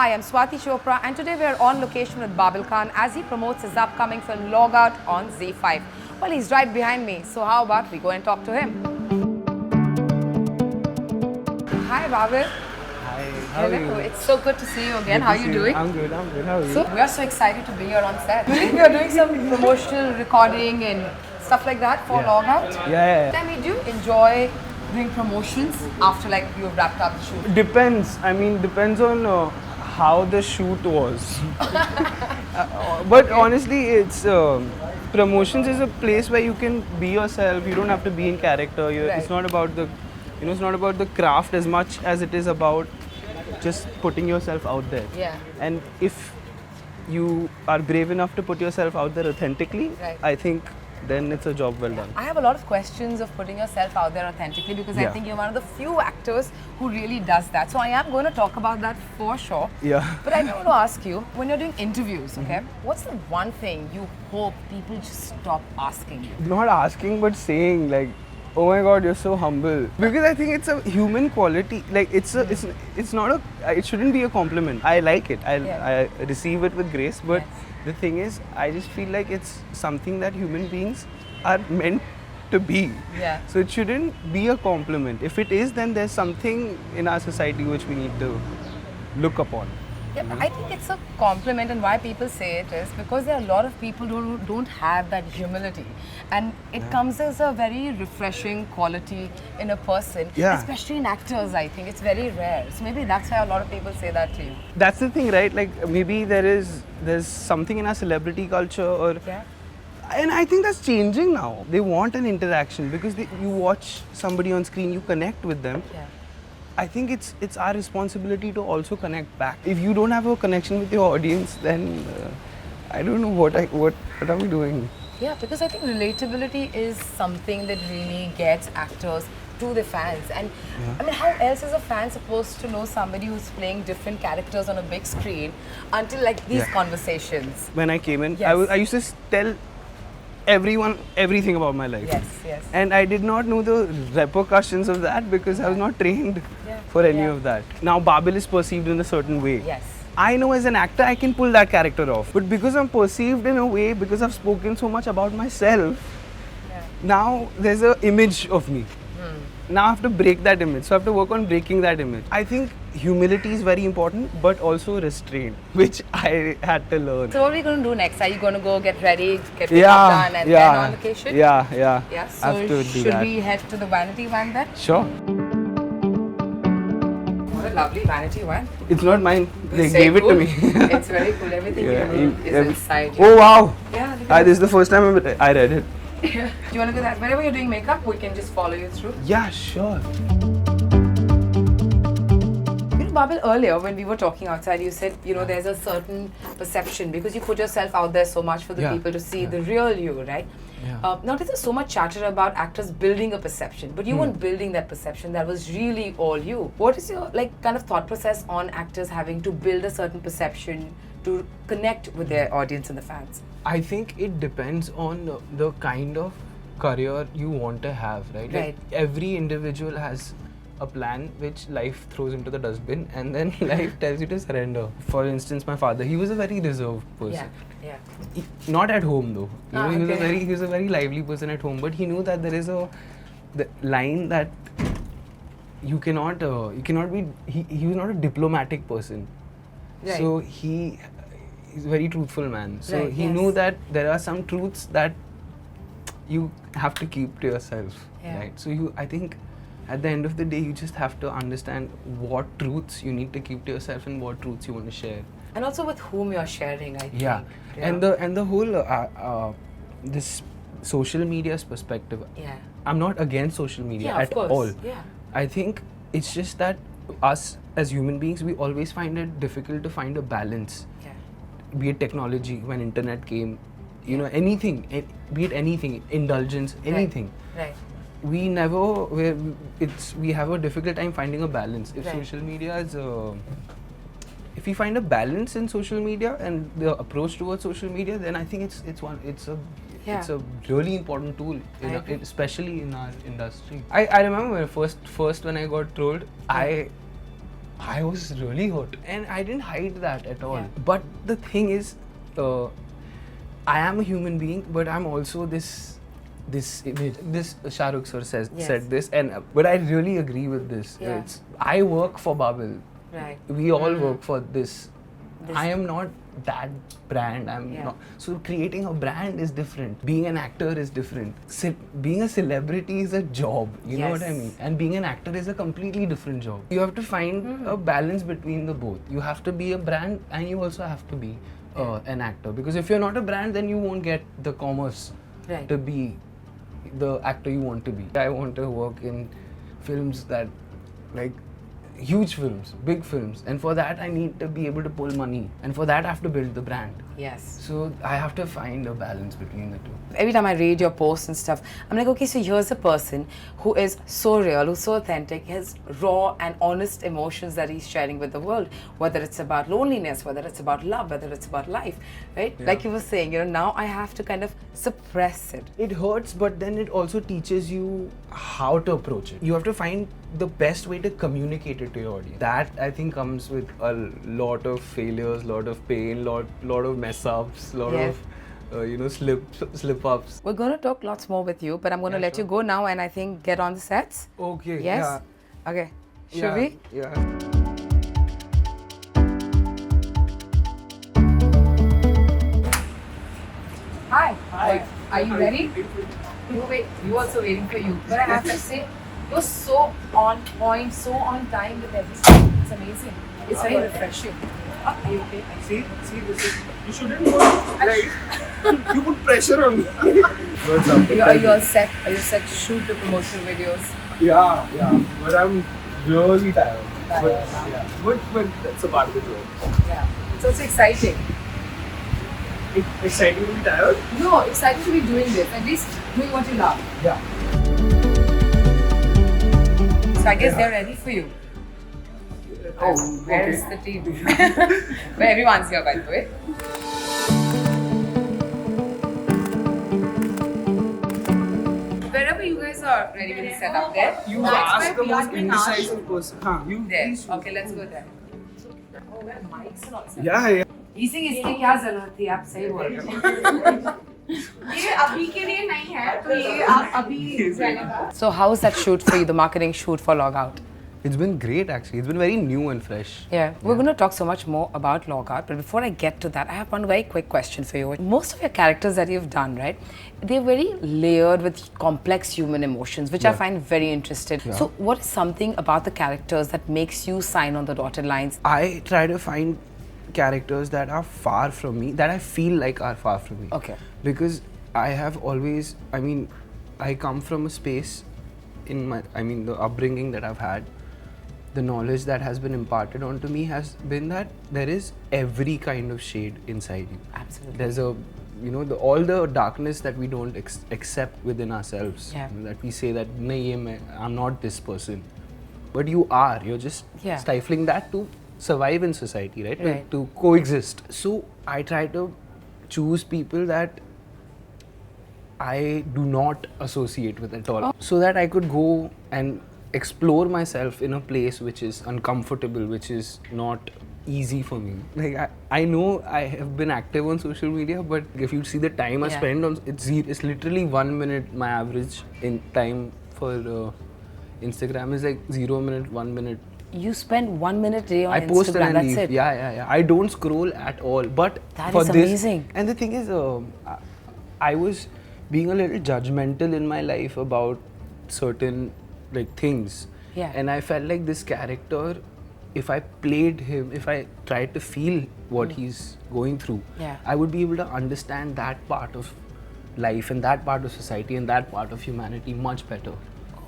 Hi, I'm Swati Chopra and today we are on location with Babil Khan as he promotes his upcoming film Logout on Z5. Well, he's right behind me, so how about we go and talk to him? Hi Babil. Hi, how are you? It's so good to see you again. How are you doing? I'm good, how are you? So, we are so excited to be here on set. We are doing some promotional recording and stuff like that for Logout. Yeah. Tell me, do you enjoy doing promotions after like you've wrapped up the shoot? Depends. I mean, depends on how the shoot was. But honestly, it's promotions is a place where you can be yourself. You don't have to be in character. It's not about the, it's not about the craft as much as it is about just putting yourself out there. Yeah. And if you are brave enough to put yourself out there authentically, I think then it's a job well done. I have a lot of questions of putting yourself out there authentically because I think you're one of the few actors who really does that. So I am going to talk about that for sure. Yeah. But I want to ask you, when you're doing interviews, okay, what's the one thing you hope people just stop asking you? Not asking, but saying like, "Oh my God, you're so humble." Because I think it's a human quality. Like it's not a. It shouldn't be a compliment. I like it. I receive it with grace. But the thing is, I just feel like it's something that human beings are meant to be. Yeah. So it shouldn't be a compliment. If it is, then there's something in our society which we need to look upon. Yeah, but I think it's a compliment, and why people say it is because there are a lot of people who don't have that humility, and it comes as a very refreshing quality in a person, especially in actors. I think it's very rare, so maybe that's why a lot of people say that to you. That's the thing, right? Like maybe there's something in our celebrity culture, or and I think that's changing now. They want an interaction because you watch somebody on screen, you connect with them. I think it's our responsibility to also connect back. If you don't have a connection with your audience, then I don't know what are we doing? Yeah, because I think relatability is something that really gets actors to the fans. And I mean, how else is a fan supposed to know somebody who's playing different characters on a big screen until like these conversations? When I came in, I used to tell everyone everything about my life. Yes. And I did not know the repercussions of that because I was not trained for any of that. Now Babil is perceived in a certain way. I know as an actor I can pull that character off. But because I'm perceived in a way, because I've spoken so much about myself, now there's an image of me. Now I have to break that image. So I have to work on breaking that image. I think humility is very important, but also restraint, which I had to learn. So what are we going to do next? Are you going to go get ready, get makeup done and then on location? Yeah. So should we head to the vanity van then? Sure. What a lovely vanity van. It's not mine. They gave it to me. It's very cool. Everything is inside. Oh wow! Yeah. This is the first time I read it. Do you want to do that? Whenever you're doing makeup, we can just follow you through. Yeah, sure. Babil, earlier when we were talking outside, you said, there's a certain perception because you put yourself out there so much for the people to see the real you, right? Now there's so much chatter about actors building a perception, but you weren't building that perception. That was really all you. What is your kind of thought process on actors having to build a certain perception to connect with their audience and the fans? I think it depends on the kind of career you want to have, right? Like every individual has a plan which life throws into the dustbin and then life tells you to surrender. For instance, my father, he was a very reserved person. Not at home though. He was a very lively person at home, but he knew that there is the line that you cannot be. He was not a diplomatic person. So he's a very truthful man. So he knew that there are some truths that you have to keep to yourself, right? So I think at the end of the day, you just have to understand what truths you need to keep to yourself and what truths you want to share. And also with whom you're sharing, I think. And the whole this social media's perspective. I'm not against social media at all. I think it's just that us as human beings, we always find it difficult to find a balance. Be it technology, when internet came, anything, be it anything, indulgence, anything. We have a difficult time finding a balance. If social media is, if we find a balance in social media and the approach towards social media, then I think it's a really important tool, especially in our industry. I remember when I got trolled, I was really hurt, and I didn't hide that at all. Yeah. But the thing is, I am a human being, but I'm also this image. This Shah Rukh sir said this, and but I really agree with this. Yeah. I work for Babil. Right. We all work for this. I am not that brand. I'm not. So creating a brand is different. Being an actor is different. Being a celebrity is a job. You know what I mean? And being an actor is a completely different job. You have to find a balance between the both. You have to be a brand, and you also have to be an actor. Because if you're not a brand, then you won't get the commerce to be the actor you want to be. I want to work in films that, like, huge films, big films, and for that I need to be able to pull money, and for that I have to build the brand. Yes. So I have to find a balance between the two. Every time I read your posts and stuff, I'm like, okay, so here's a person who is so real, who's so authentic, has raw and honest emotions that he's sharing with the world, whether it's about loneliness, whether it's about love, whether it's about life, right? Yeah. Like you were saying, now I have to kind of suppress it. It hurts, but then it also teaches you how to approach it. You have to find the best way to communicate it to your audience. That, I think, comes with a lot of failures, lot of pain, lot of mess ups, lot of slip ups. We're going to talk lots more with you, but I'm going to let you go now and I think get on the sets. Okay. Yes? Yeah. Okay. Should we? Yeah. Hi. Hi. Are you ready? No, wait. You also waiting for you. But I have to say, you're so on point, so on time with everything. It's amazing. It's very refreshing. Are you okay? See, this is. You shouldn't go right. You put pressure on me. Are you all set? Are you set to shoot the promotional videos? Yeah. But I'm really tired. But that's a part of the job. Yeah. So it's exciting. Exciting to be tired? No, exciting to be doing this. At least doing what you love. Yeah. So I guess they're ready for you. Oh, where is the team? Well, everyone's here, by the way. Wherever you guys are ready with the setup there. You ask the most indecisive person. There. Okay, let's go there. Oh, where mics and all that. Yeah. इसकी क्या जरूरत थी आप सही बोल रहे हो ये अभी के लिए नहीं है तो ये आप अभी जाने का So how was that shoot for you, the marketing shoot for Logout? It's been great, actually. It's been very new and fresh. Yeah, we're going to talk so much more about Logout, but before I get to that, I have one very quick question for you. Most of your characters that you've done, right, they're very layered with complex human emotions, which I find very interesting. Yeah. So what is something about the characters that makes you sign on the dotted lines? I try to find characters that are far from me, that I feel like are far from me. Okay. Because I have always, I come from a space in the upbringing that I've had, the knowledge that has been imparted onto me has been that there is every kind of shade inside you. Absolutely. There's all the darkness that we don't accept within ourselves. Yeah. That we say that, I'm not this person. But you are. You're just stifling that to survive in society, right? To coexist. So I try to choose people that I do not associate with at all, so that I could go and explore myself in a place which is uncomfortable, which is not easy for me. Like I know I have been active on social media, but if you see the time I spend on it's literally 1 minute. My average in time for Instagram is like 0 minute, 1 minute. You spend 1 minute a day on I Instagram, post and I that's leave. it? Yeah. I don't scroll at all. But that for is this, amazing. And the thing is, I was being a little judgmental in my life about certain things. Yeah. And I felt like this character, if I played him, if I tried to feel what he's going through, I would be able to understand that part of life and that part of society and that part of humanity much better.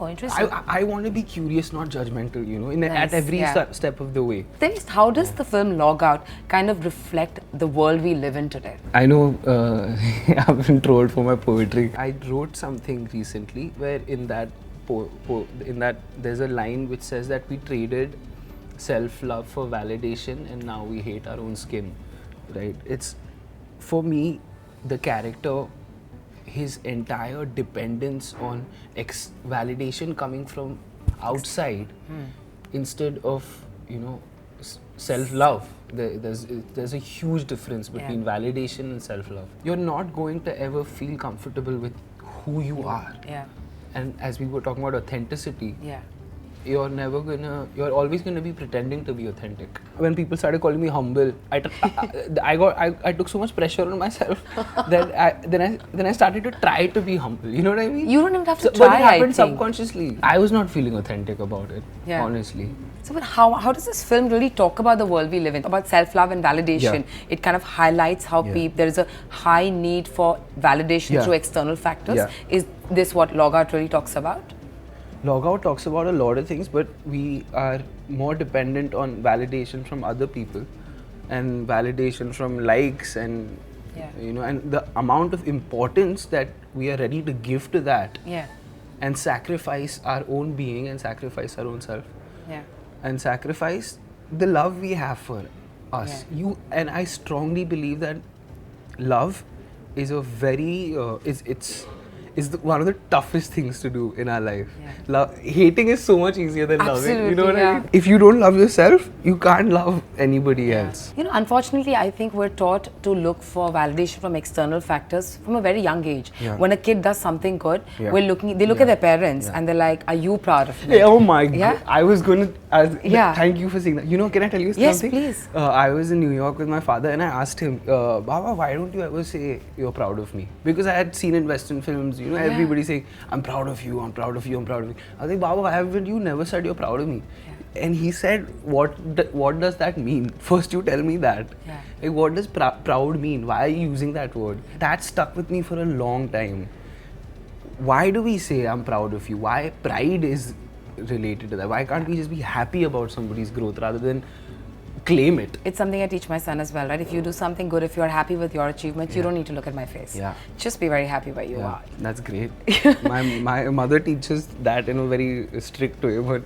Oh, interesting. I want to be curious, not judgmental, at every step of the way. Then how does the film Logout kind of reflect the world we live in today? I know I've been trolled for my poetry. I wrote something recently where in that there's a line which says that we traded self-love for validation and now we hate our own skin, right? It's, for me, the character, his entire dependence on validation coming from outside instead of self-love. There's a huge difference between validation and self-love. You're not going to ever feel comfortable with who you are. Yeah. And as we were talking about authenticity, Yeah. you're always gonna be pretending to be authentic. When people started calling me humble, I took so much pressure on myself that then I started to try to be humble. You know what I mean? You don't even have to But try. it happened I think. subconsciously. I was not feeling authentic about it, Yeah. honestly. So, but how does this film really talk about the world we live in, about self-love and validation? Yeah. It kind of highlights how there is a high need for validation through external factors. Yeah. Is this what Logout really talks about? Logout talks about a lot of things, but we are more dependent on validation from other people and validation from likes and and the amount of importance that we are ready to give to that and sacrifice our own being and sacrifice our own self and sacrifice the love we have for us. I strongly believe that love is a very is one of the toughest things to do in our life. Hating is so much easier than loving. You know what I mean? If you don't love yourself, you can't love anybody else. You know, unfortunately, I think we're taught to look for validation from external factors from a very young age. When a kid does something good, they look at their parents and they're like, "Are you proud of me?" Oh my God! I was going to. Thank you for saying that. You know, can I tell you something? Yes, please. I was in New York with my father and I asked him, "Baba, why don't you ever say you're proud of me?" Because I had seen in Western films, everybody saying, "I'm proud of you, I'm proud of you, I'm proud of you." I was like, "Baba, haven't you never said you're proud of me?" And he said, what does that mean? First you tell me that. Like, what does proud mean? Why are you using that word? That stuck with me for a long time. Why do we say I'm proud of you? Why pride is related to that? Why can't we just be happy about somebody's growth rather than claim it? It's something I teach my son as well, right? If you do something good, if you're happy with your achievements, you don't need to look at my face. Just be very happy where you are. That's great. my mother teaches that in a very strict way, but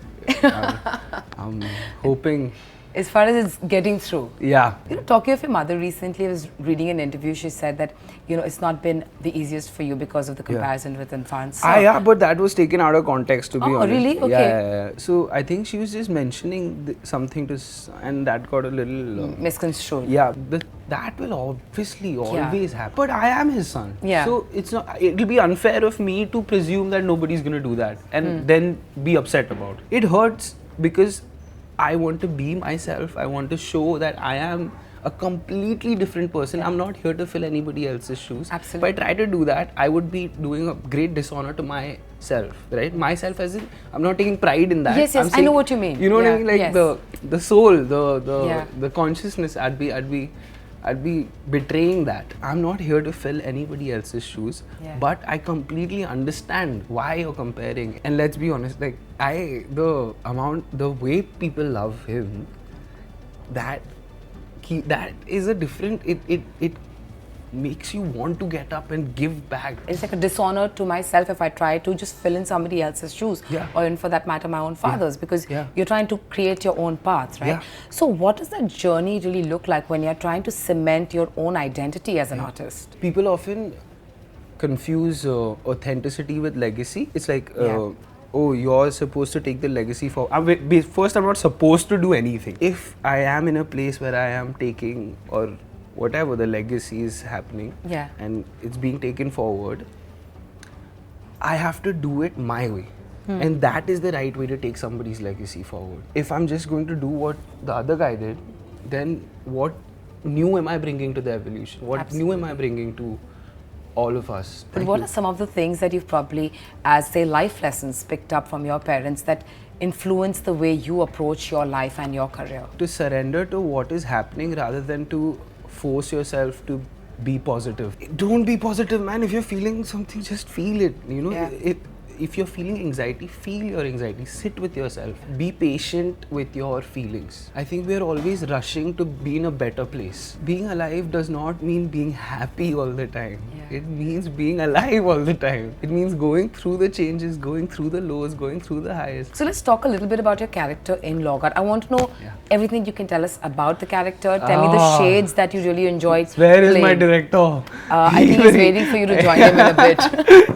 I'm hoping. As far as it's getting through. Yeah. You know, talking of your mother recently, I was reading an interview, she said that, it's not been the easiest for you because of the comparison with Irfan. Yeah, but that was taken out of context, to be honest. Oh, really? Okay. Yeah. So I think she was just mentioning something and that got a little... misconstrued. Yeah, that will obviously always happen. But I am his son. So it'll be unfair of me to presume that nobody's going to do that and then be upset about it. It hurts because I want to be myself. I want to show that I am a completely different person. I'm not here to fill anybody else's shoes. Absolutely. If I try to do that, I would be doing a great dishonor to myself, right? Myself as in, I'm not taking pride in that. Yes, I'm saying, I know what you mean. You know what I mean? Like the soul, the consciousness, I'd be betraying that. I'm not here to fill anybody else's shoes, but I completely understand why you're comparing. And let's be honest, like the way people love him, that is a different. It makes you want to get up and give back. It's like a dishonor to myself if I try to just fill in somebody else's shoes, or in for that matter my own father's, because you're trying to create your own path, right? So what does that journey really look like when you're trying to cement your own identity as an artist? People often confuse authenticity with legacy. It's like, oh, you're supposed to take the legacy for... First, I'm not supposed to do anything. If I am in a place where I am taking or whatever the legacy is happening and it's being taken forward, I have to do it my way. And that is the right way to take somebody's legacy forward. If I'm just going to do what the other guy did, then what new am I bringing to the evolution? What new am I bringing to all of us? But what are some of the things that you've probably, as say, life lessons picked up from your parents that influence the way you approach your life and your career? To surrender to what is happening rather than to force yourself to be positive. Don't be positive, man. If you're feeling something, just feel it. If you're feeling anxiety, feel your anxiety. Sit with yourself. Be patient with your feelings. I think we're always rushing to be in a better place. Being alive does not mean being happy all the time. It means being alive all the time. It means going through the changes, going through the lows, going through the highs. So let's talk a little bit about your character in Logout. I want to know everything you can tell us about the character. Tell me the shades that you really enjoyed. Where is my director? I think he's waiting for you to join him in a bit.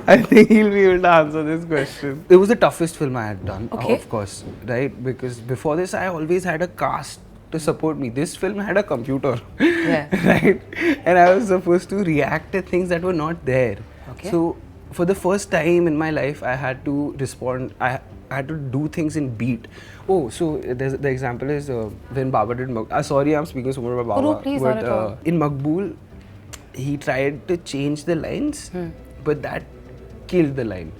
I think he'll be able to answer this question. It was the toughest film I had done, of course, right? Because before this, I always had a cast to support me. This film had a computer, right? And I was supposed to react to things that were not there. So for the first time in my life, I had to respond. I had to do things in beat. Oh, so the example is when Baba did sorry, I'm speaking so much about Baba. No, please, but not at all. in Maqbool, he tried to change the lines, but that killed the line.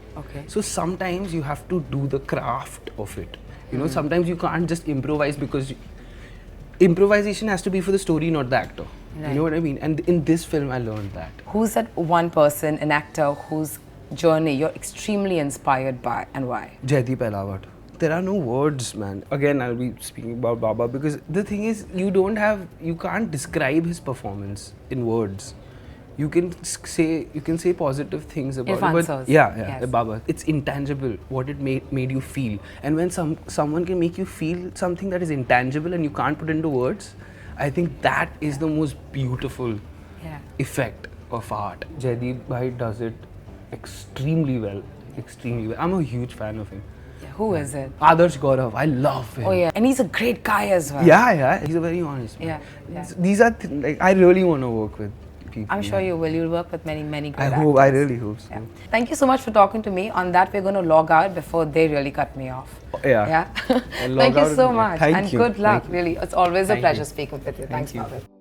So sometimes you have to do the craft of it. You know, sometimes you can't just improvise because improvisation has to be for the story, not the actor. You know what I mean? And in this film, I learned that. Who's that one person, an actor, whose journey you're extremely inspired by, and why? Jaideep Ahlawat. There are no words, man. Again, I'll be speaking about Baba because the thing is, you can't describe his performance in words. You can say positive things about it, but Baba, it's intangible what it made you feel. And when someone can make you feel something that is intangible and you can't put into words, I think that is the most beautiful effect of art. Jaideep Bhai does it extremely well. I'm a huge fan of him. Who is it? Adarsh Gaurav. I love him. Oh yeah, and he's a great guy as well. Yeah. He's a very honest man. These are like I really want to work with. I'm sure you will. You'll work with many great actors. I really hope so. Thank you so much for talking to me. On that, we're going to log out before they really cut me off. Yeah. Thank you so much. Thank you. Good luck, really. It's always a pleasure speaking with you. Thanks, Babil.